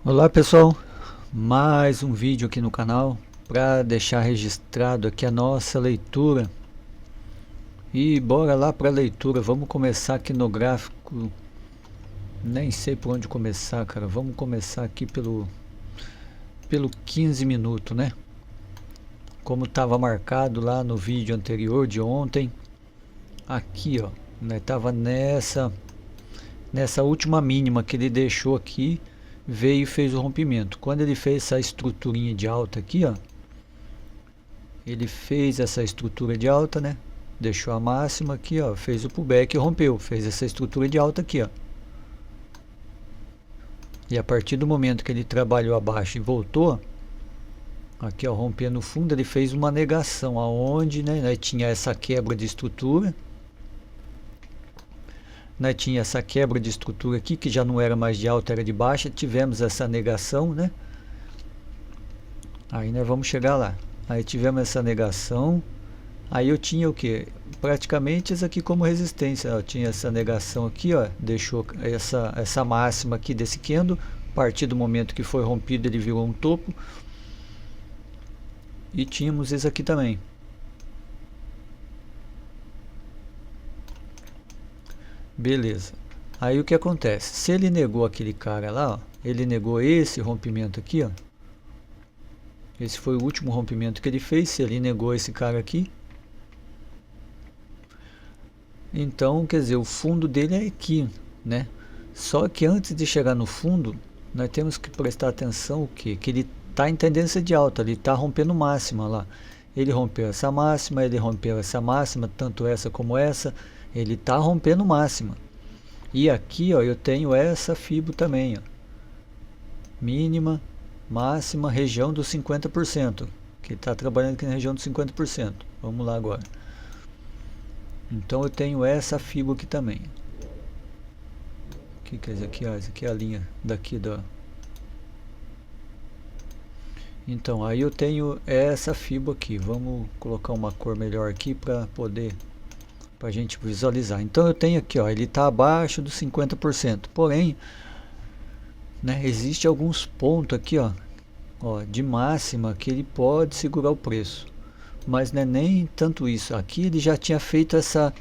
Olá pessoal, mais um vídeo aqui no canal para deixar registrado aqui a nossa leitura. E bora lá para a leitura. Vamos começar aqui no gráfico. Nem sei por onde começar, cara. Vamos começar aqui pelo 15 minutos, né? Como estava marcado lá no vídeo anterior de ontem. Aqui, ó, né, tava nessa última mínima que ele deixou aqui, veio e fez o rompimento. Quando ele fez essa estruturinha de alta aqui, ó, ele fez essa estrutura de alta, né? Deixou a máxima aqui, ó, fez o pullback e rompeu, fez essa estrutura de alta aqui, ó. E a partir do momento que ele trabalhou abaixo e voltou, aqui, ó, rompendo o fundo, ele fez uma negação aonde, né, tinha essa quebra de estrutura. Tinha essa quebra de estrutura aqui, que já não era mais de alta, era de baixa. Tivemos essa negação, né? Aí nós vamos chegar lá. Aí tivemos essa negação. Aí eu tinha o que? Praticamente isso aqui como resistência. Eu tinha essa negação aqui, ó. Deixou essa máxima aqui desse candle. A partir do momento que foi rompido, ele virou um topo. E tínhamos isso aqui também. Beleza. Aí o que acontece? Se ele negou aquele cara lá, ó, ele negou esse rompimento aqui, ó. Esse foi o último rompimento que ele fez. Se ele negou esse cara aqui, então, quer dizer, o fundo dele é aqui, né? Só que antes de chegar no fundo, nós temos que prestar atenção o quê? Que ele está em tendência de alta, ele está rompendo máxima lá. Ele rompeu essa máxima, ele rompeu essa máxima, tanto essa como essa. Ele está rompendo máxima. E aqui, ó, eu tenho essa FIBO também, ó. Mínima, máxima, região dos 50%. Que está trabalhando aqui na região dos 50%. Vamos lá agora. Então eu tenho essa FIBO aqui também. Que quer dizer aqui, ó, essa aqui é a linha daqui da. Então aí eu tenho essa FIBO aqui. Vamos colocar uma cor melhor aqui para poder a gente visualizar. Então eu tenho aqui, ó, ele está abaixo dos 50%. Porém, né, existe alguns pontos aqui, ó, de máxima que ele pode segurar o preço. Mas não é nem tanto isso. Aqui ele já tinha feito essa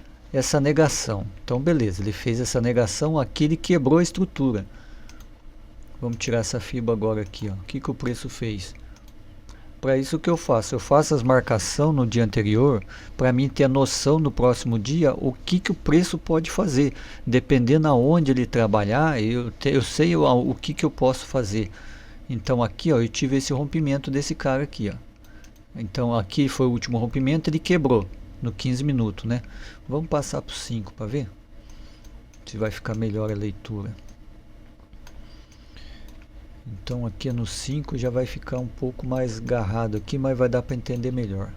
negação. Então beleza, ele fez essa negação, aqui ele quebrou a estrutura. Vamos tirar essa FIBO agora aqui, ó. O que o preço fez? Para isso que eu faço as marcações no dia anterior, para mim ter a noção no próximo dia o que o preço pode fazer. Dependendo aonde ele trabalhar, eu sei o que eu posso fazer. Então aqui, ó, eu tive esse rompimento desse cara aqui, ó. Então aqui foi o último rompimento, ele quebrou no 15 minutos, né? Vamos passar para o 5 para ver se vai ficar melhor a leitura. Então aqui no 5 já vai ficar um pouco mais agarrado aqui, mas vai dar para entender melhor.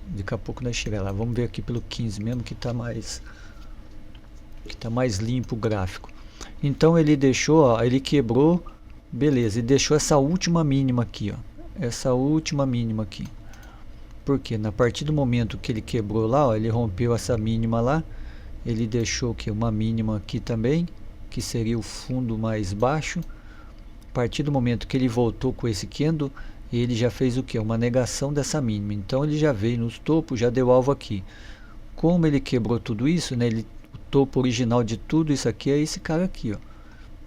Daqui a pouco nós chegamos lá. Vamos ver aqui pelo 15 mesmo, que está mais limpo o gráfico. Então ele deixou, ó, ele quebrou, beleza, e deixou essa última mínima aqui, ó. Essa última mínima aqui. Porque na partir do momento que ele quebrou lá, ó, ele rompeu essa mínima lá, ele deixou que uma mínima aqui também, que seria o fundo mais baixo. A partir do momento que ele voltou com esse candle, ele já fez o que? Uma negação dessa mínima. Então ele já veio nos topos, já deu alvo aqui. Como ele quebrou tudo isso, né? O topo original de tudo isso aqui é esse cara aqui, ó.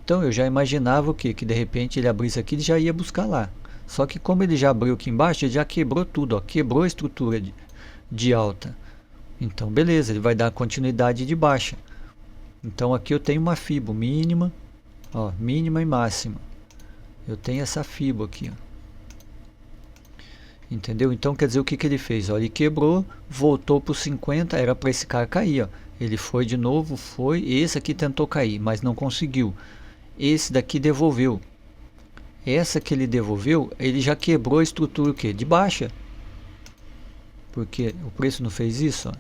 Então eu já imaginava o que? Que de repente ele abrisse aqui, ele já ia buscar lá. Só que como ele já abriu aqui embaixo, ele já quebrou tudo, ó. Quebrou a estrutura de alta. Então beleza, ele vai dar continuidade de baixa. Então aqui eu tenho uma FIBO mínima, ó, mínima e máxima. Eu tenho essa FIBO aqui, ó. Entendeu? Então quer dizer, o que ele fez? Ó, ele quebrou, voltou para os 50, era para esse cara cair, ó. Ele foi de novo, esse aqui tentou cair, mas não conseguiu. Esse daqui devolveu. Essa que ele devolveu, ele já quebrou a estrutura o quê? De baixa. Porque o preço não fez isso, ó.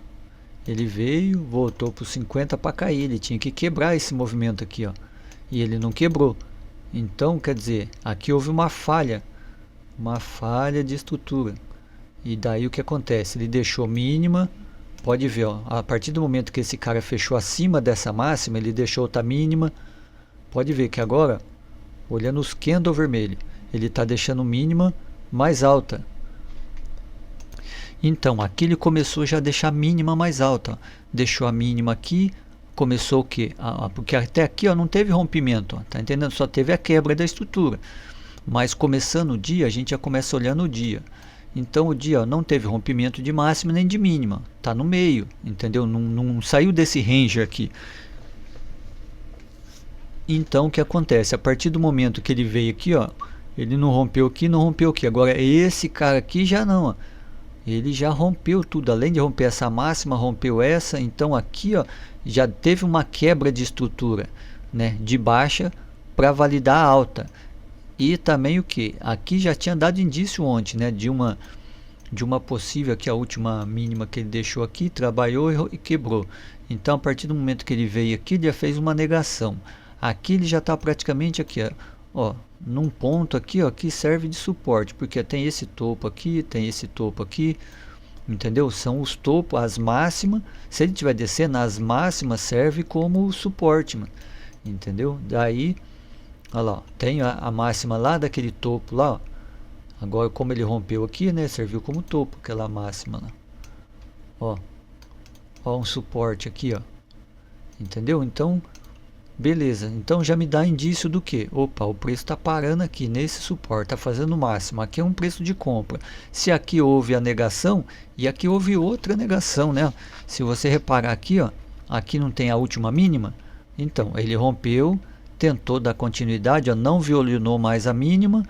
Ele veio, voltou para os 50 para cair, ele tinha que quebrar esse movimento aqui, ó. E ele não quebrou. Então, quer dizer, aqui houve uma falha de estrutura. E daí o que acontece? Ele deixou mínima, pode ver, ó, a partir do momento que esse cara fechou acima dessa máxima, ele deixou outra mínima. Pode ver que agora olhando os candle vermelho, ele está deixando mínima mais alta. Então aqui ele começou já a deixar a mínima mais alta, ó. Deixou a mínima aqui, começou o que? Porque até aqui, ó, não teve rompimento, ó, tá entendendo? Só teve a quebra da estrutura. Mas começando o dia, a gente já começa olhando o dia. Então o dia, ó, não teve rompimento de máxima nem de mínima, tá no meio, entendeu? Não saiu desse range aqui. Então o que acontece? A partir do momento que ele veio aqui, ó, ele não rompeu aqui, não rompeu aqui. Agora esse cara aqui já não, ó. Ele já rompeu tudo, além de romper essa máxima, rompeu essa. Então aqui, ó, já teve uma quebra de estrutura, né, de baixa para validar a alta. E também o que? Aqui já tinha dado indício ontem, né, de uma possível, que a última mínima que ele deixou aqui, trabalhou e quebrou. Então a partir do momento que ele veio aqui, ele já fez uma negação. Aqui ele já está praticamente aqui, ó, num ponto aqui, ó, que serve de suporte, porque tem esse topo aqui, tem esse topo aqui, entendeu? São os topos, as máximas. Se ele estiver descendo, as máximas serve como suporte, mano, entendeu? Daí, olha lá, ó, tem a máxima lá daquele topo lá, ó. Agora como ele rompeu aqui, né, serviu como topo aquela máxima lá. Ó, um suporte aqui, ó, entendeu? Então beleza, então já me dá indício do que? Opa, o preço está parando aqui nesse suporte, está fazendo o máximo. Aqui é um preço de compra. Se aqui houve a negação e aqui houve outra negação, né? Se você reparar aqui, ó, aqui não tem a última mínima. Então ele rompeu, tentou dar continuidade, ó, não violou mais a mínima.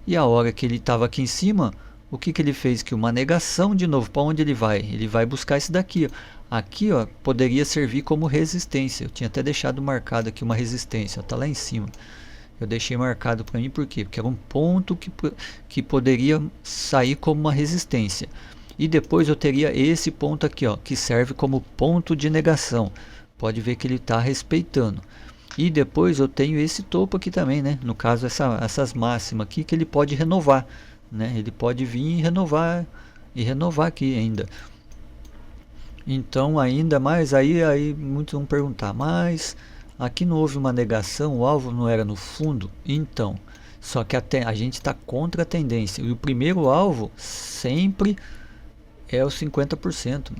E a hora que ele estava aqui em cima, o que ele fez? Que uma negação de novo. Para onde ele vai? Ele vai buscar esse daqui, ó. Aqui, ó, poderia servir como resistência. Eu tinha até deixado marcado aqui uma resistência, está lá em cima. Eu deixei marcado para mim por quê? Porque era um ponto que poderia sair como uma resistência. E depois eu teria esse ponto aqui, ó, que serve como ponto de negação. Pode ver que ele está respeitando. E depois eu tenho esse topo aqui também, né? No caso essas máximas aqui que ele pode renovar, né? Ele pode vir e renovar aqui ainda. Então ainda mais, aí muitos vão perguntar, mas aqui não houve uma negação, o alvo não era no fundo? Então, só que a gente está contra a tendência, e o primeiro alvo sempre é o 50%,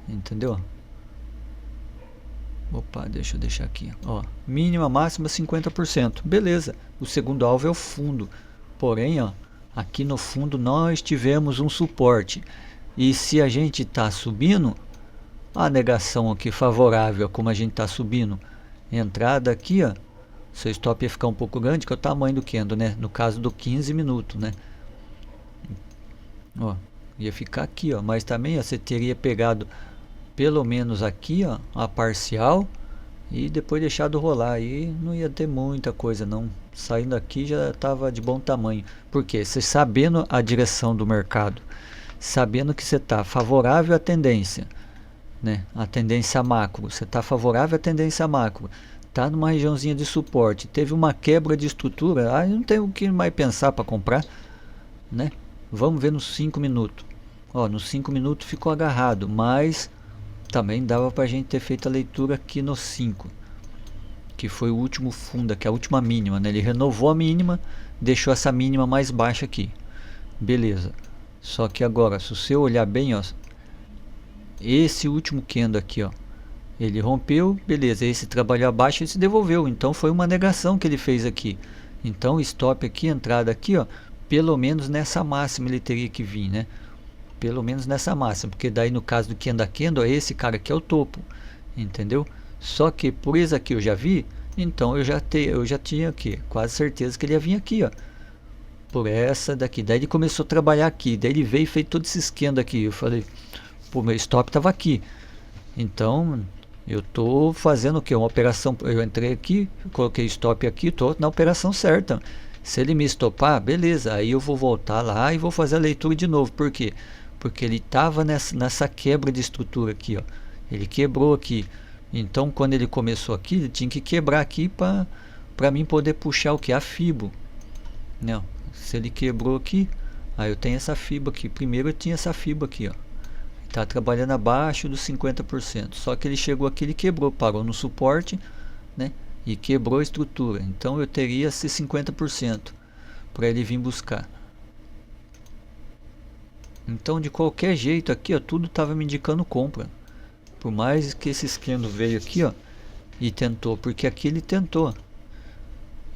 entendeu? Opa, deixa eu deixar aqui, ó, mínima, máxima 50%, beleza, o segundo alvo é o fundo, porém, ó, aqui no fundo nós tivemos um suporte, e se a gente está subindo, a negação aqui favorável, como a gente está subindo, entrada aqui, ó, seu stop ia ficar um pouco grande, que é o tamanho do candle, né? No caso do 15 minutos, né? Ó, ia ficar aqui, ó, mas também, ó, você teria pegado pelo menos aqui, ó, a parcial e depois deixado rolar, aí não ia ter muita coisa não. Saindo aqui já estava de bom tamanho. Porque você sabendo a direção do mercado, sabendo que você está favorável à tendência, né, a tendência macro, você está favorável à tendência macro, está numa regiãozinha de suporte, teve uma quebra de estrutura, aí não tem o que mais pensar para comprar, né? Vamos ver nos 5 minutos, ó, nos 5 minutos ficou agarrado, mas também dava para a gente ter feito a leitura aqui no 5, que foi o último fundo, que é a última mínima, né? Ele renovou a mínima, deixou essa mínima mais baixa aqui, beleza. Só que agora, se você olhar bem, ó, esse último candle aqui, ó, ele rompeu, beleza, esse trabalhou abaixo e se devolveu, então foi uma negação que ele fez aqui. Então stop aqui, entrada aqui, ó, pelo menos nessa máxima ele teria que vir, né? Pelo menos nessa máxima, porque daí no caso do candle, esse cara aqui é o topo, entendeu? Só que por isso aqui eu já vi, então eu já tinha aqui quase certeza que ele ia vir aqui, ó, por essa daqui. Daí ele começou a trabalhar aqui, daí ele veio e fez todo esse esquema aqui. Eu falei, pô, meu stop estava aqui, então eu tô fazendo o que? Uma operação. Eu entrei aqui, coloquei stop aqui, tô na operação certa. Se ele me estopar, beleza, aí eu vou voltar lá e vou fazer a leitura de novo. Por quê? Porque ele estava nessa quebra de estrutura aqui, ó. Ele quebrou aqui. Então quando ele começou aqui, ele tinha que quebrar aqui para mim poder puxar o que? A Fibo. Não, se ele quebrou aqui, aí eu tenho essa Fibo aqui. Primeiro eu tinha essa Fibo aqui, ó. Está trabalhando abaixo dos 50%. Só que ele chegou aqui, ele quebrou, parou no suporte, né? e quebrou a estrutura. Então eu teria esses 50% para ele vir buscar. Então de qualquer jeito aqui, ó, tudo estava me indicando compra. Por mais que esse candle veio aqui, ó, e tentou, porque aqui ele tentou.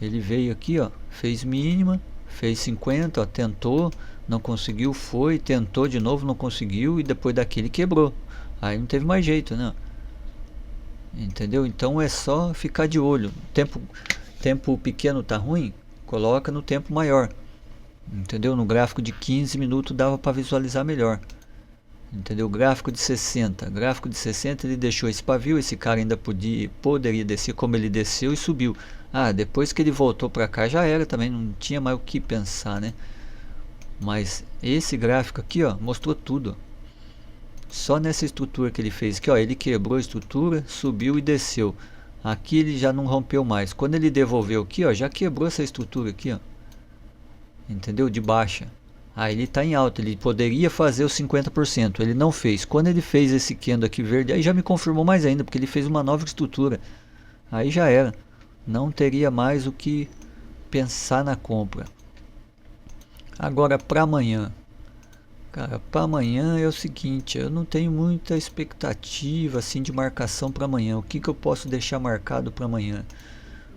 Ele veio aqui, ó, fez mínima, fez 50, ó, tentou, não conseguiu, foi, tentou de novo, não conseguiu, e depois daqui ele quebrou. Aí não teve mais jeito, né? Entendeu? Então é só ficar de olho. Tempo pequeno tá ruim, coloca no tempo maior. Entendeu? No gráfico de 15 minutos dava para visualizar melhor. Entendeu? Gráfico de 60. Gráfico de 60 ele deixou esse pavio, esse cara ainda poderia descer como ele desceu e subiu. Ah, depois que ele voltou para cá já era também, não tinha mais o que pensar, né? Mas esse gráfico aqui, ó, mostrou tudo. Só nessa estrutura que ele fez aqui, ó, ele quebrou a estrutura, subiu e desceu. Aqui ele já não rompeu mais. Quando ele devolveu aqui, ó, já quebrou essa estrutura aqui, ó. Entendeu? De baixa. Aí ele está em alta, ele poderia fazer os 50%, ele não fez. Quando ele fez esse candle aqui verde, aí já me confirmou mais ainda, porque ele fez uma nova estrutura. Aí já era. Não teria mais o que pensar na compra. Agora para amanhã. Cara, para amanhã é o seguinte, eu não tenho muita expectativa assim de marcação para amanhã. O que que eu posso deixar marcado para amanhã?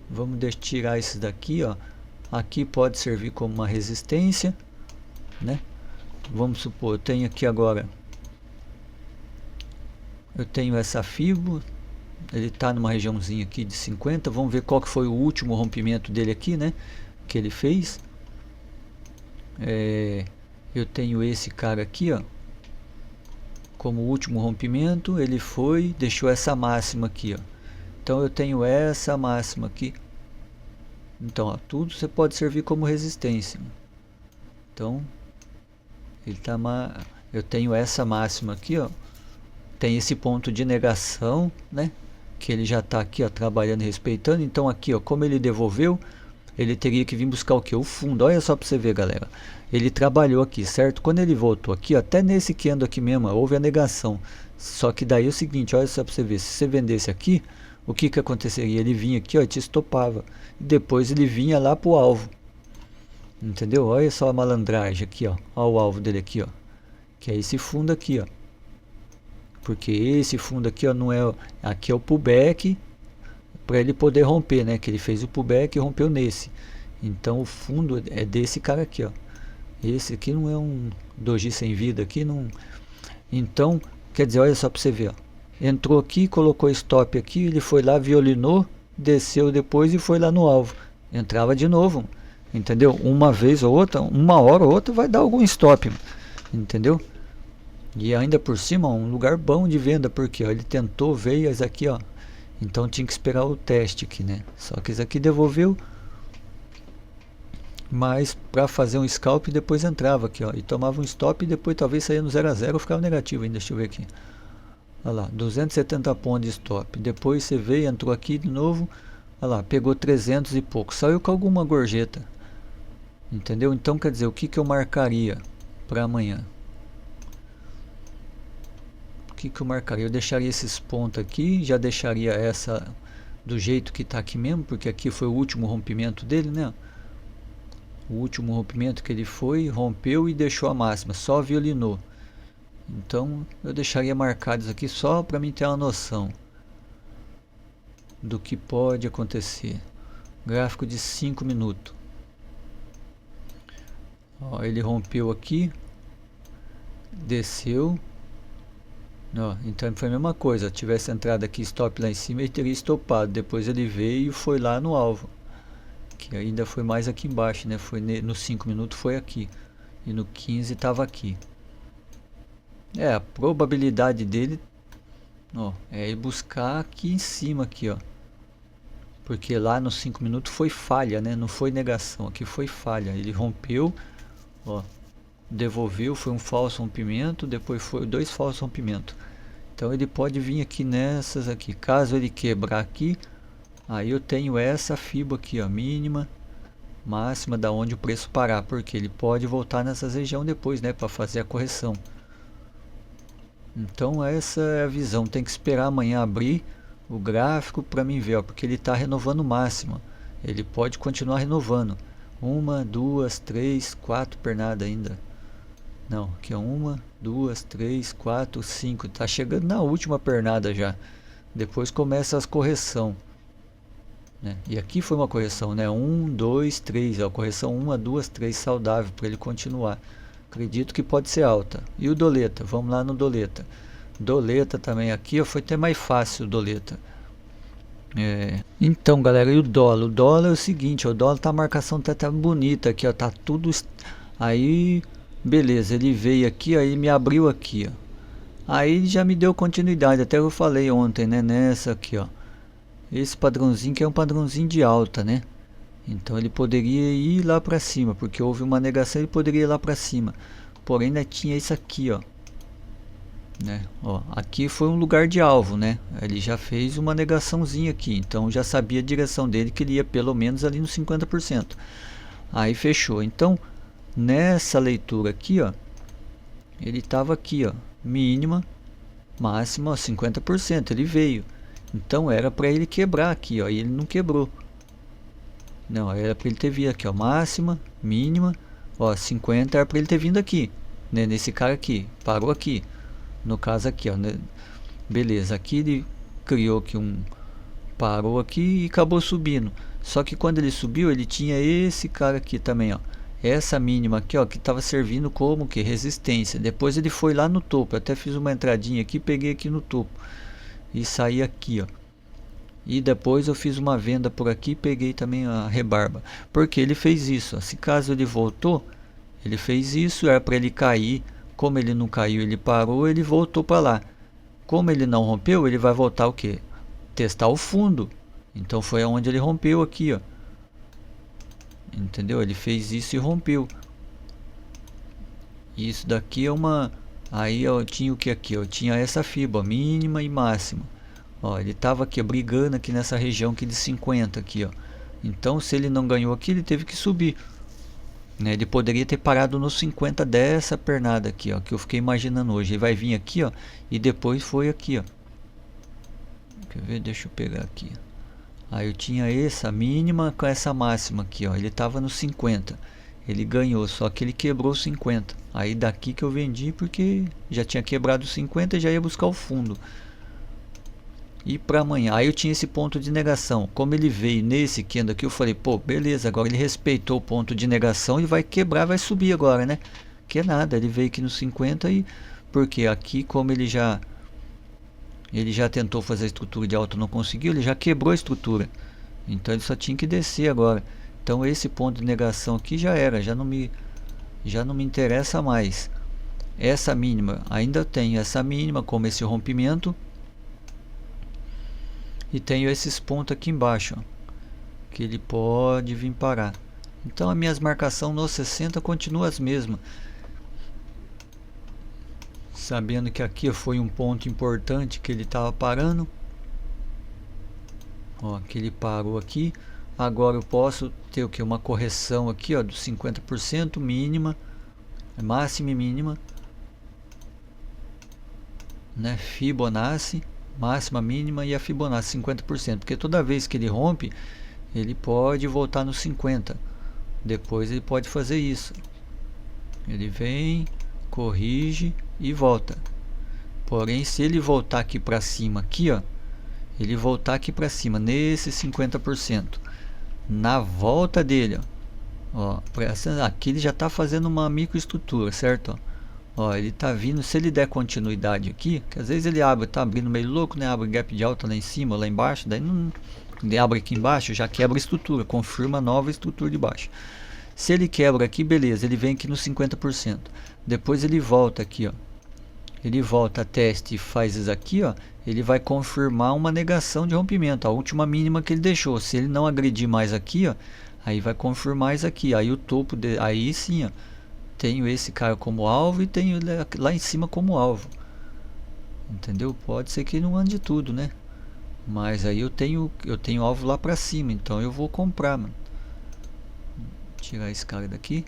Vamos tirar esses daqui, ó. Aqui pode servir como uma resistência, né? Vamos supor, eu tenho aqui agora, eu tenho essa FIBO, ele está numa regiãozinha aqui de 50. Vamos ver qual que foi o último rompimento dele aqui, né? Que ele fez. Eu tenho esse cara aqui, ó, como último rompimento. Ele foi, deixou essa máxima aqui, ó. Então eu tenho essa máxima aqui. Então, ó, tudo você pode servir como resistência. Então, ele tá eu tenho essa máxima aqui, ó. Tem esse ponto de negação, né? Que ele já tá aqui, ó, trabalhando e respeitando. Então aqui, ó, como ele devolveu, ele teria que vir buscar o que? O fundo. Olha só para você ver, galera. Ele trabalhou aqui, certo? Quando ele voltou aqui, ó, até nesse candle aqui mesmo, ó, houve a negação. Só que daí é o seguinte, olha só para você ver. Se você vendesse aqui, o que que aconteceria? Ele vinha aqui, ó, e te estopava. E depois ele vinha lá pro alvo. Entendeu? Olha só a malandragem aqui, ó. Olha o alvo dele aqui, ó. Que é esse fundo aqui, ó. Porque esse fundo aqui, ó, não é... Aqui é o pullback para ele poder romper, né? Que ele fez o pullback e rompeu nesse. Então o fundo é desse cara aqui, ó. Esse aqui não é um doji sem vida aqui, não. Então, quer dizer, olha só para você ver, ó. Entrou aqui, colocou stop aqui, ele foi lá, violinou, desceu depois e foi lá no alvo. Entrava de novo, entendeu? Uma vez ou outra, uma hora ou outra vai dar algum stop, entendeu? E ainda por cima, um lugar bom de venda, porque ó, ele tentou veias aqui, ó. Então tinha que esperar o teste aqui, né? Só que isso aqui devolveu. Mas para fazer um scalp depois entrava aqui, ó. E tomava um stop e depois talvez saía no 0 a 0 ou ficava negativo ainda. Deixa eu ver aqui. Olha lá, 270 pontos de stop. Depois você veio, entrou aqui de novo. Olha lá, pegou 300 e pouco. Saiu com alguma gorjeta. Entendeu? Então quer dizer, o que que eu marcaria para amanhã? O que que eu marcaria? Eu deixaria esses pontos aqui. Já deixaria essa do jeito que está aqui mesmo. Porque aqui foi o último rompimento dele, né? O último rompimento que ele foi, rompeu e deixou a máxima. Só violinou. Então eu deixaria marcados aqui só para mim ter uma noção do que pode acontecer. Gráfico de 5 minutos. Ó, ele rompeu aqui, desceu. Ó, então foi a mesma coisa. Tivesse entrado aqui stop lá em cima, ele teria estopado. Depois ele veio e foi lá no alvo, que ainda foi mais aqui embaixo, né? Foi no 5 minutos foi aqui e no 15 estava aqui. A probabilidade dele, ó, é ir buscar aqui em cima aqui, ó. Porque lá nos 5 minutos foi falha, né? Não foi negação, aqui foi falha. Ele rompeu, ó, devolveu, foi um falso rompimento, depois foi 2 falsos rompimentos. Então ele pode vir aqui nessas aqui. Caso ele quebrar aqui, aí eu tenho essa FIBO aqui, ó, mínima, máxima, da onde o preço parar, porque ele pode voltar nessas regiões depois, né, para fazer a correção. Então essa é a visão, tem que esperar amanhã abrir o gráfico para mim ver, ó, porque ele está renovando o máximo. Ele pode continuar renovando. Uma, duas, três, quatro pernadas ainda. Não, aqui é uma, duas, três, quatro, cinco. Tá chegando na última pernada já. Depois começa as correção, né? E aqui foi uma correção, né? Um, dois, três. Ó, correção uma, duas, três, saudável para ele continuar. Acredito que pode ser alta. E o doleta? Vamos lá no doleta. Doleta também aqui, ó, foi até mais fácil o doleta. Então, galera, e o dólar? O dólar é o seguinte, ó, o dólar tá, a marcação tá bonita aqui, ó, tá tudo aí, beleza, ele veio aqui, aí me abriu aqui, ó. Aí ele já me deu continuidade, até eu falei ontem, né, nessa aqui, ó. Esse padrãozinho que é um padrãozinho de alta, né? Então ele poderia ir lá para cima, porque houve uma negação, ele poderia ir lá para cima. Porém, ainda tinha isso aqui, ó. Né? Ó, aqui foi um lugar de alvo, né? Ele já fez uma negaçãozinha aqui, então já sabia a direção dele, que ele ia pelo menos ali no 50%. Aí fechou. Então, nessa leitura aqui, ó, ele estava aqui, ó, mínima, máxima, ó, 50%, ele veio. Então era para ele quebrar aqui, ó, e ele não quebrou. Não, era para ele ter vindo aqui, ó, máxima, mínima, ó, 50 era para ele ter vindo aqui, né, nesse cara aqui, parou aqui. No caso aqui, ó, né? Beleza, aqui ele criou aqui parou aqui e acabou subindo. Só que quando ele subiu, ele tinha esse cara aqui também, ó. Essa mínima aqui, ó, que estava servindo como que resistência. Depois ele foi lá no topo. Eu até fiz uma entradinha aqui, peguei aqui no topo e saí aqui, ó. E depois eu fiz uma venda por aqui e peguei também a rebarba. Porque ele fez isso, ó. Se caso ele voltou, ele fez isso, era para ele cair. Como ele não caiu, ele parou, ele voltou para lá. Como ele não rompeu, ele vai voltar o que? Testar o fundo. Então foi aonde ele rompeu aqui, ó. Entendeu? Ele fez isso e rompeu. Isso daqui é uma... Aí eu tinha o que aqui? Eu tinha essa fibra mínima e máxima. Ó, ele estava aqui brigando aqui nessa região aqui de 50 aqui, ó. Então se ele não ganhou aqui, ele teve que subir. Né, ele poderia ter parado nos 50 dessa pernada aqui, ó, que eu fiquei imaginando hoje. Ele vai vir aqui, ó, e depois foi aqui, ó. Quer ver? Deixa eu pegar aqui. Aí eu tinha essa mínima com essa máxima aqui, ó. Ele tava nos 50. Ele ganhou, só que ele quebrou 50. Aí daqui que eu vendi porque já tinha quebrado 50 e já ia buscar o fundo. E para amanhã, aí eu tinha esse ponto de negação. Como ele veio nesse candle aqui, eu falei, pô, beleza, agora ele respeitou o ponto de negação e vai quebrar, vai subir agora, né? Que é nada, ele veio aqui no 50 e... Porque aqui, como ele já tentou fazer a estrutura de alta, não conseguiu, ele já quebrou a estrutura. Então ele só tinha que descer agora. Então esse ponto de negação aqui já era, já não me interessa mais. Essa mínima, ainda eu tenho essa mínima como esse rompimento. E tenho esses pontos aqui embaixo, ó, que ele pode vir parar. Então as minhas marcações no 60 continuam as mesmas. Sabendo que aqui foi um ponto importante que ele estava parando. Ó, que ele parou aqui. Agora eu posso ter o que? Uma correção aqui, ó, dos 50% mínima, máxima e mínima, né? Fibonacci, máxima, mínima e a Fibonacci 50%, porque toda vez que ele rompe, ele pode voltar no 50. Depois ele pode fazer isso. Ele vem, corrige e volta. Porém, se ele voltar aqui para cima, aqui, ó, ele voltar aqui para cima nesse 50%, na volta dele, ó, aqui ele já está fazendo uma microestrutura, certo? Ó, ele tá vindo, se ele der continuidade aqui, que às vezes ele abre, tá abrindo meio louco, né? Abre gap de alta lá em cima, lá embaixo, daí não, ele abre aqui embaixo, já quebra a estrutura, confirma a nova estrutura de baixo. Se ele quebra aqui, beleza, ele vem aqui no 50%. Depois ele volta aqui, ó. Ele volta a teste e faz isso aqui, ó. Ele vai confirmar uma negação de rompimento, a última mínima que ele deixou. Se ele não agredir mais aqui, ó, aí vai confirmar isso aqui. Aí o topo, aí sim, ó. Tenho esse cara como alvo e tenho lá em cima como alvo. Entendeu? Pode ser que não ande tudo, né? Mas aí eu tenho alvo lá pra cima, então eu vou comprar, mano. Tirar esse cara daqui.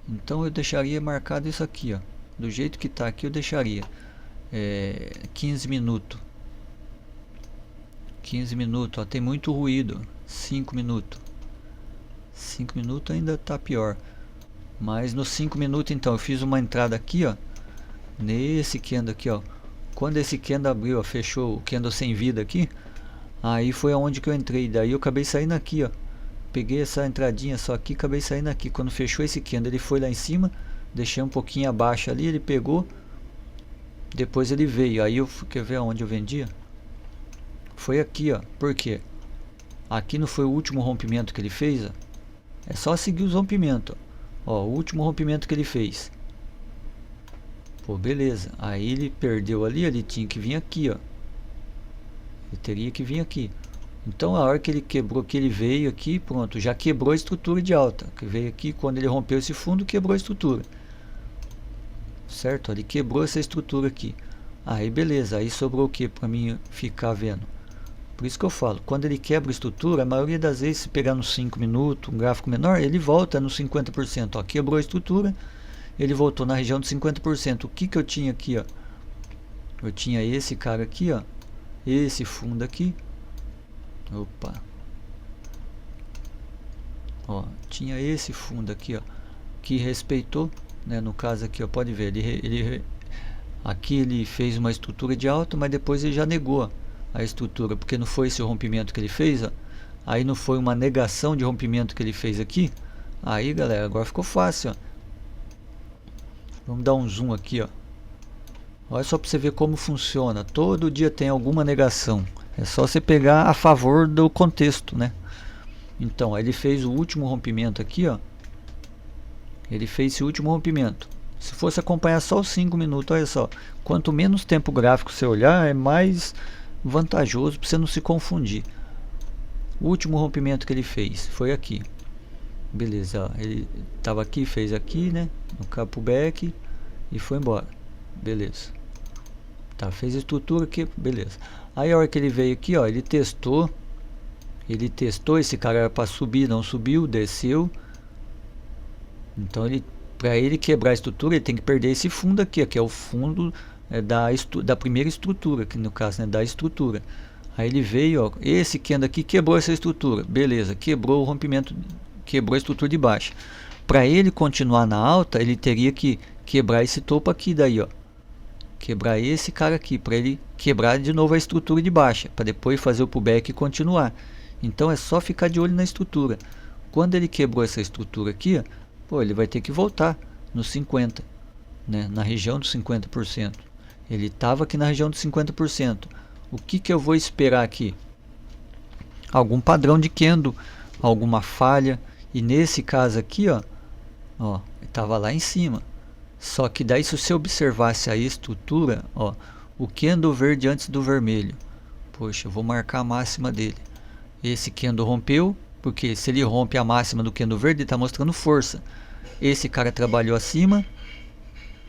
Então eu deixaria marcado isso aqui, ó. Do jeito que tá aqui eu deixaria 15 minutos. 15 minutos, ó, tem muito ruído. 5 minutos. 5 minutos ainda tá pior. Mas nos 5 minutos então eu fiz uma entrada aqui, ó. Nesse candle aqui, ó. Quando esse candle abriu, ó, fechou o candle sem vida aqui. Aí foi aonde que eu entrei. Daí eu acabei saindo aqui, ó. Peguei essa entradinha só aqui, acabei saindo aqui. Quando fechou esse candle, ele foi lá em cima. Deixei um pouquinho abaixo ali, ele pegou. Depois ele veio. Aí eu quer ver aonde eu vendia? Foi aqui, ó. Por quê? Aqui não foi o último rompimento que ele fez, ó. É só seguir os rompimentos, ó. O último rompimento que ele fez. Pô, beleza. Aí ele perdeu ali, ele tinha que vir aqui, ó. Ele teria que vir aqui. Então a hora que ele quebrou, que ele veio aqui, pronto, já quebrou a estrutura de alta. Que veio aqui, quando ele rompeu esse fundo, quebrou a estrutura. Certo? Ele quebrou essa estrutura aqui. Aí beleza, aí sobrou o que para mim ficar vendo? Por isso que eu falo, quando ele quebra a estrutura, a maioria das vezes, se pegar nos 5 minutos, um gráfico menor, ele volta nos 50%. Ó, quebrou a estrutura, ele voltou na região de 50%. O que eu tinha aqui, ó? Eu tinha esse cara aqui, ó. Esse fundo aqui. Opa. Ó, tinha esse fundo aqui, ó, que respeitou, né? No caso aqui, ó, pode ver, aqui ele fez uma estrutura de alta, mas depois ele já negou a estrutura, porque não foi esse o rompimento que ele fez, ó. Aí não foi uma negação de rompimento que ele fez aqui. Aí, galera, agora ficou fácil, ó. Vamos dar um zoom aqui, ó. Olha só para você ver como funciona. Todo dia tem alguma negação. É só você pegar a favor do contexto, né? Então, ele fez o último rompimento aqui, ó. Ele fez esse último rompimento. Se fosse acompanhar só os 5 minutos, olha só. Quanto menos tempo gráfico você olhar, é mais vantajoso para você não se confundir. O último rompimento que ele fez foi aqui. Beleza, ó. Ele estava aqui, fez aqui, né? No capo back e foi embora. Beleza. Tá, fez a estrutura aqui, beleza. Aí a hora que ele veio aqui, ó, ele testou. Ele testou, esse cara era para subir, não subiu, desceu. Então ele, para ele quebrar a estrutura, ele tem que perder esse fundo aqui, ó, que é o fundo da primeira estrutura, que no caso, né, da estrutura. Aí ele veio, ó, esse candle aqui quebrou essa estrutura, beleza, quebrou o rompimento, quebrou a estrutura de baixo. Para ele continuar na alta, ele teria que quebrar esse topo aqui daí, ó. Quebrar esse cara aqui, para ele quebrar de novo a estrutura de baixa, para depois fazer o pullback e continuar. Então é só ficar de olho na estrutura. Quando ele quebrou essa estrutura aqui, ó, pô, ele vai ter que voltar nos 50%, né, na região dos 50%. Ele estava aqui na região dos 50%. O que eu vou esperar aqui? Algum padrão de candle, alguma falha. E nesse caso aqui, ó, estava lá em cima. Só que daí, se você observasse a estrutura, ó, o candle verde antes do vermelho, poxa, eu vou marcar a máxima dele. Esse candle rompeu, porque se ele rompe a máxima do candle verde, ele está mostrando força. Esse cara trabalhou acima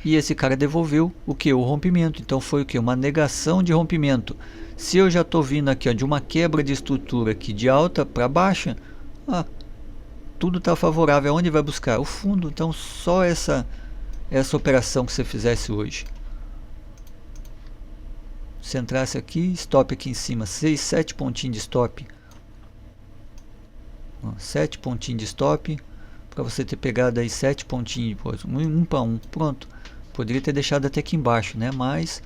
e esse cara devolveu o que? O rompimento. Então foi o que? Uma negação de rompimento. Se eu já estou vindo aqui, ó, de uma quebra de estrutura aqui de alta para baixa, tudo está favorável. Aonde vai buscar? O fundo. Então só essa operação que você fizesse hoje. Se entrasse aqui, stop aqui em cima, 6, 7 pontinhos de stop. 7 pontinhos de stop. Para você ter pegado aí 7 pontinhos, um para um, pronto. Poderia ter deixado até aqui embaixo, né? Mas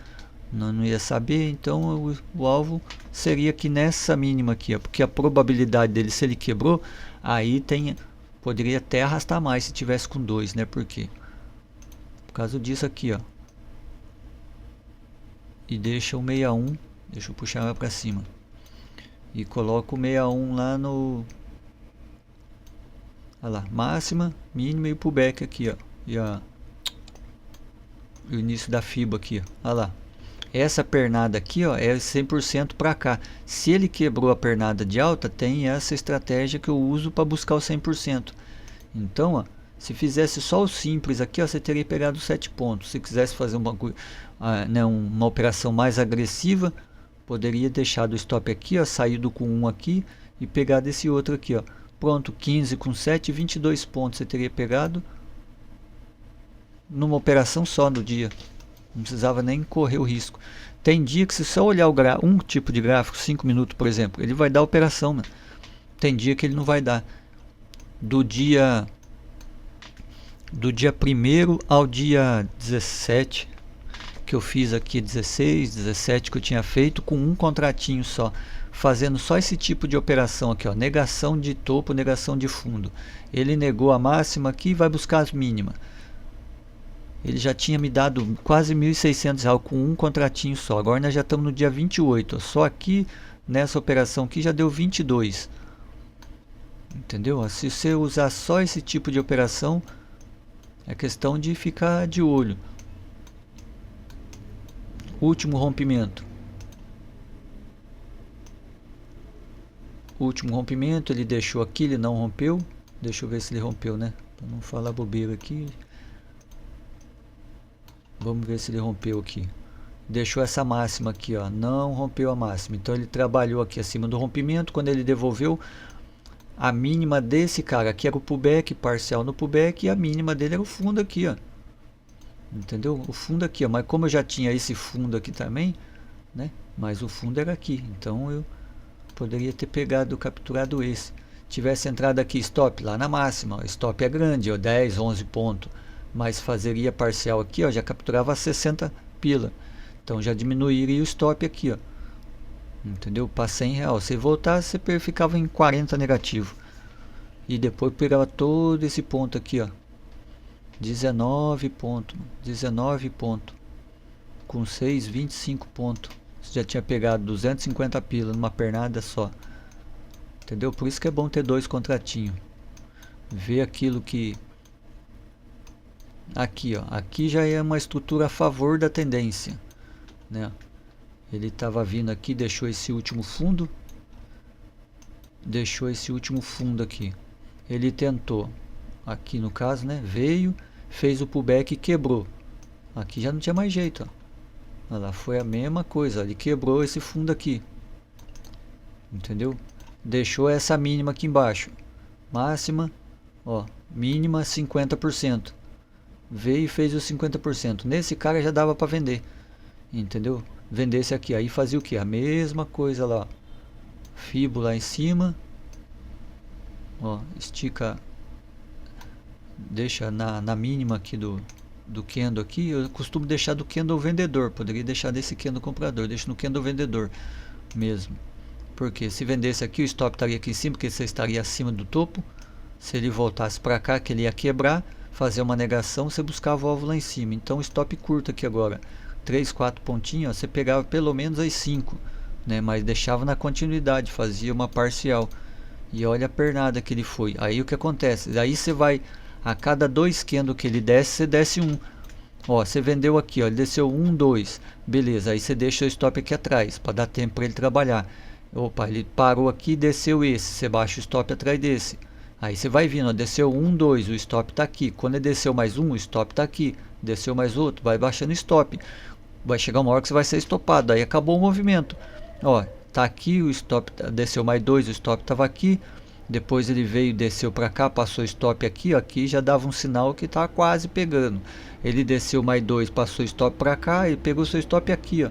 não ia saber, então o alvo seria aqui nessa mínima aqui, ó, porque a probabilidade dele, se ele quebrou, aí poderia até arrastar mais se tivesse com 2, né? Por quê? Por causa disso aqui, ó. E deixa o 61, deixa eu puxar ela para cima. E coloco o 61 lá no... Olha lá, máxima, mínima e pullback aqui, ó. E o início da FIBA aqui, ó. Olha lá. Essa pernada aqui, ó, é 100% para cá. Se ele quebrou a pernada de alta, tem essa estratégia que eu uso para buscar o 100%. Então, ó, se fizesse só o simples aqui, ó, você teria pegado 7 pontos. Se quisesse fazer uma operação mais agressiva, poderia deixar do stop aqui, ó, saído com 1 aqui e pegar desse outro aqui, ó. Pronto, 15 com 7, 22 pontos você teria pegado numa operação só no dia. Não precisava nem correr o risco. Tem dia que se só olhar um tipo de gráfico, 5 minutos por exemplo, ele vai dar operação, né? Tem dia que ele não vai dar. Do dia 1º ao dia 17, que eu fiz aqui, 16, 17 que eu tinha feito, com um contratinho só, fazendo só esse tipo de operação aqui, ó, negação de topo, negação de fundo. Ele negou a máxima aqui e vai buscar as mínimas. Ele já tinha me dado quase R$1.600 com um contratinho só. Agora nós já estamos no dia 28. Ó. Só aqui, nessa operação aqui, já deu 22. Entendeu? Se você usar só esse tipo de operação, é questão de ficar de olho. Último rompimento. Último rompimento, ele deixou aqui, ele não rompeu. Deixa eu ver se ele rompeu, né? Para não falar bobeira aqui. Vamos ver se ele rompeu aqui. Deixou essa máxima aqui, ó. Não rompeu a máxima. Então ele trabalhou aqui acima do rompimento. Quando ele devolveu, a mínima desse cara aqui era o pullback, parcial no pullback. E a mínima dele era o fundo aqui, ó. Entendeu? O fundo aqui, ó. Mas como eu já tinha esse fundo aqui também, né? Mas o fundo era aqui. Então eu poderia ter pegado, capturado esse. Tivesse entrado aqui stop lá na máxima. Ó. Stop é grande, ó. 10, 11 pontos. Mas fazeria parcial aqui, ó, já capturava 60 pila. Então já diminuiria o stop aqui, ó. Entendeu? Para R$100. Se voltasse, você ficava em 40 negativo. E depois pegava todo esse ponto aqui, ó. 19 pontos. 19 pontos. Com 6, 25 pontos. Você já tinha pegado 250 pila numa pernada só. Entendeu? Por isso que é bom ter dois contratinhos. Ver aquilo que... Aqui, ó, aqui já é uma estrutura a favor da tendência, né? Ele estava vindo aqui, deixou esse último fundo, aqui. Ele tentou, aqui no caso, né? Veio, fez o pullback e quebrou. Aqui já não tinha mais jeito, ó. Olha lá, foi a mesma coisa, ele quebrou esse fundo aqui, entendeu? Deixou essa mínima aqui embaixo, máxima, ó, mínima 50%. Veio e fez os 50%. Nesse cara já dava para vender. Entendeu? Vendesse aqui. Aí fazia o que? A mesma coisa lá. Fibo lá em cima. Ó, estica. Deixa na mínima aqui do candle aqui. Eu costumo deixar do candle vendedor. Poderia deixar desse candle comprador. Deixa no candle vendedor mesmo. Porque se vendesse aqui, o stop estaria aqui em cima. Porque você estaria acima do topo. Se ele voltasse para cá, que ele ia quebrar, fazer uma negação, você buscava o alvo lá em cima. Então stop curto aqui agora, 3, 4 pontinhos, você pegava pelo menos as 5, né? Mas deixava na continuidade, fazia uma parcial. E olha a pernada que ele foi. Aí o que acontece? Aí você vai, a cada 2 candles que ele desce, você desce um. Ó, você vendeu aqui, ó, ele desceu 1, 2, beleza. Aí você deixa o stop aqui atrás, para dar tempo para ele trabalhar. Opa, ele parou aqui, desceu esse, você baixa o stop atrás desse. Aí você vai vindo, ó, desceu 1, 2, o stop está aqui. Quando ele desceu mais um, o stop está aqui. Desceu mais outro, vai baixando o stop. Vai chegar uma hora que você vai ser estopado. Aí acabou o movimento. Ó, tá aqui, o stop desceu mais 2, o stop estava aqui. Depois ele veio, desceu para cá, passou o stop aqui. Ó, aqui já dava um sinal que tá quase pegando. Ele desceu mais 2, passou o stop para cá e pegou seu stop aqui, ó.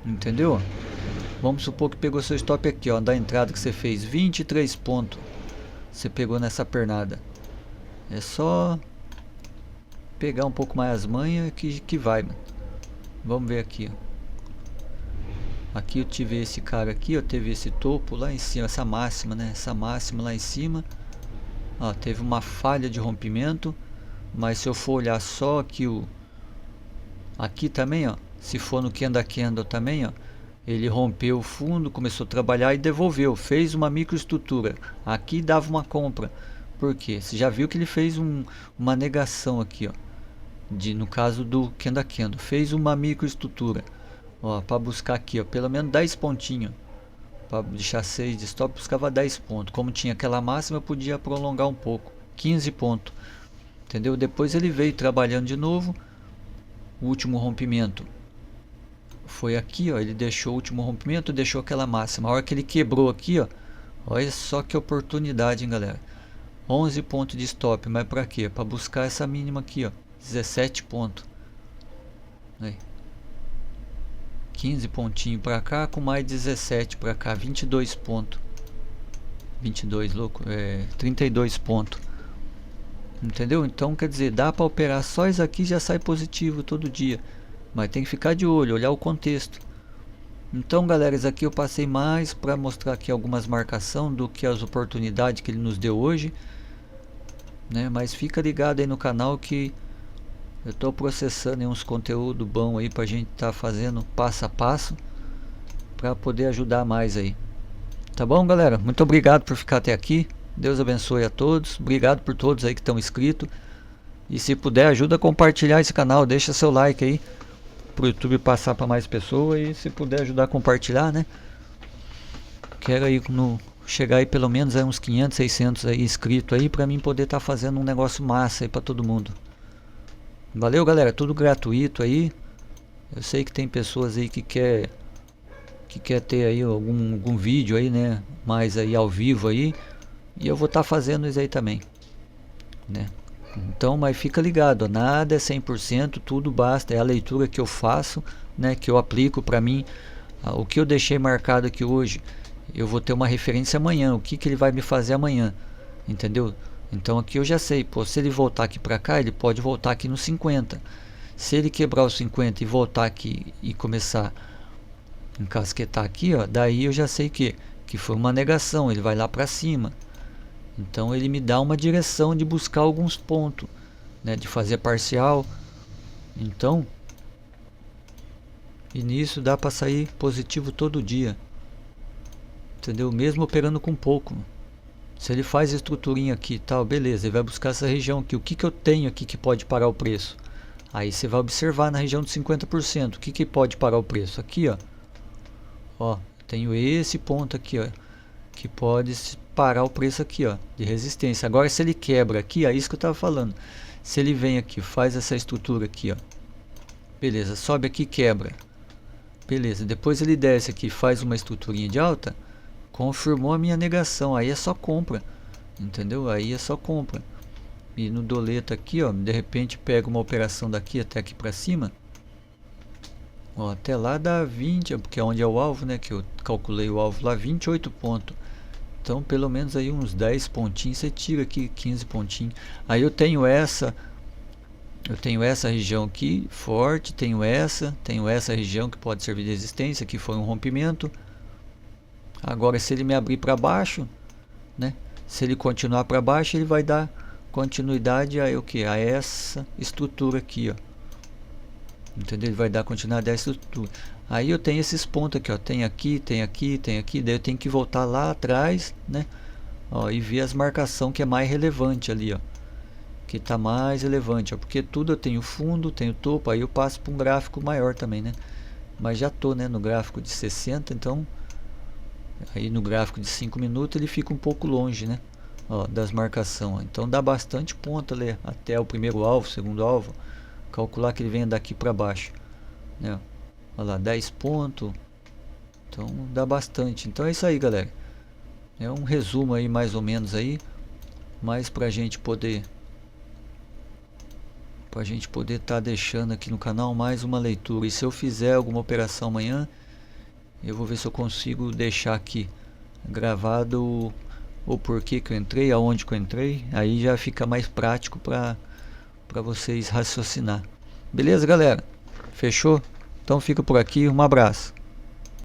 Entendeu? Vamos supor que pegou seu stop aqui, ó, da entrada que você fez 23 pontos. Você pegou nessa pernada. É só pegar um pouco mais as manhas que vai, mano. Vamos ver aqui, ó. Aqui eu tive esse cara aqui, ó, teve esse topo lá em cima, essa máxima, né? Essa máxima lá em cima. Ó, teve uma falha de rompimento, mas se eu for olhar só aqui aqui também, ó, se for no candle também, ó, ele rompeu o fundo, começou a trabalhar e devolveu, fez uma microestrutura. Aqui dava uma compra. Por quê? Você já viu que ele fez uma negação aqui, ó, no caso do candle, fez uma microestrutura, ó, para buscar aqui, ó, pelo menos 10 pontinhos. Para deixar 6 de stop, buscava 10 pontos. Como tinha aquela máxima, eu podia prolongar um pouco, 15 pontos. Entendeu? Depois ele veio trabalhando de novo. O último rompimento foi aqui, ó, ele deixou o último rompimento, deixou aquela máxima. A hora que ele quebrou aqui, ó, olha só que oportunidade, hein, galera. 11 pontos de stop, mas para quê? Para buscar essa mínima aqui, ó, 17 pontos. Aí. 15 pontinhos para cá com mais 17 para cá, 22 pontos. 22, louco, 32 pontos. Entendeu? Então quer dizer, dá para operar só isso aqui, já sai positivo todo dia. Mas tem que ficar de olho, olhar o contexto. Então galera, isso aqui eu passei mais para mostrar aqui algumas marcações do que as oportunidades que ele nos deu hoje, né? Mas fica ligado aí no canal que eu estou processando aí uns conteúdos bons aí pra gente estar fazendo passo a passo para poder ajudar mais aí. Tá bom, galera? Muito obrigado por ficar até aqui. Deus abençoe a todos. Obrigado por todos aí que estão inscritos. E se puder, ajuda a compartilhar esse canal, deixa seu like aí pro YouTube passar para mais pessoas, e se puder ajudar a compartilhar, né? Quero aí chegar aí pelo menos aí uns 500, 600 aí inscritos aí para mim poder estar fazendo um negócio massa aí para todo mundo. Valeu, galera, tudo gratuito aí. Eu sei que tem pessoas aí que quer ter aí algum vídeo aí, né, mais aí ao vivo aí, e eu vou estar fazendo isso aí também, né? Então, mas fica ligado, nada é 100%, tudo basta, é a leitura que eu faço, né, que eu aplico para mim. O que eu deixei marcado aqui hoje, eu vou ter uma referência amanhã, o que ele vai me fazer amanhã, entendeu? Então aqui eu já sei, pô, se ele voltar aqui para cá, ele pode voltar aqui no 50. Se ele quebrar o 50 e voltar aqui e começar a encasquetar aqui, ó, daí eu já sei que foi uma negação, ele vai lá para cima. Então ele me dá uma direção de buscar alguns pontos, né, de fazer parcial. Então, e nisso dá para sair positivo todo dia, entendeu? Mesmo operando com pouco. Se ele faz a estruturinha aqui e tal, beleza, ele vai buscar essa região aqui. O que eu tenho aqui que pode parar o preço? Aí você vai observar na região de 50%. O que pode parar o preço? Aqui, ó. Ó, tenho esse ponto aqui, ó, que pode parar o preço aqui, ó, de resistência. Agora se ele quebra aqui, é isso que eu estava falando. Se ele vem aqui, faz essa estrutura aqui, ó. Beleza, sobe aqui, quebra. Beleza, depois ele desce aqui, faz uma estruturinha de alta. Confirmou a minha negação, aí é só compra, entendeu? Aí é só compra. E no doleta aqui, ó, de repente pega uma operação daqui até aqui para cima. Ó, até lá dá 20, porque é onde é o alvo, né? Que eu calculei o alvo lá, 28 pontos. Então pelo menos aí uns 10 pontinhos você tira aqui, 15 pontinhos. Aí eu tenho essa região aqui forte, tenho essa região que pode servir de resistência, que foi um rompimento. Agora se ele me abrir para baixo, né? Se ele continuar para baixo, ele vai dar continuidade a o que? A essa estrutura aqui, ó. Entendeu? Ele vai dar continuidade a essa estrutura. Aí eu tenho esses pontos aqui, ó. Tem aqui, tem aqui, tem aqui. Daí eu tenho que voltar lá atrás, né? Ó, e ver as marcações que é mais relevante ali, ó. Que tá mais relevante, ó. Porque tudo eu tenho fundo, tenho topo. Aí eu passo para um gráfico maior também, né? Mas já tô, né, no gráfico de 60, então aí no gráfico de 5 minutos ele fica um pouco longe, né? Ó, das marcações. Então dá bastante ponto ali até o primeiro alvo, segundo alvo. Calcular que ele venha daqui para baixo, né? Olha lá, 10 pontos. Então dá bastante. Então é isso aí, galera. É um resumo aí mais ou menos aí, mas pra gente poder estar deixando aqui no canal mais uma leitura. E se eu fizer alguma operação amanhã, eu vou ver se eu consigo deixar aqui gravado o porquê que eu entrei, aonde que eu entrei. Aí já fica mais prático para vocês raciocinar. Beleza, galera? Fechou? Então fica por aqui. Um abraço.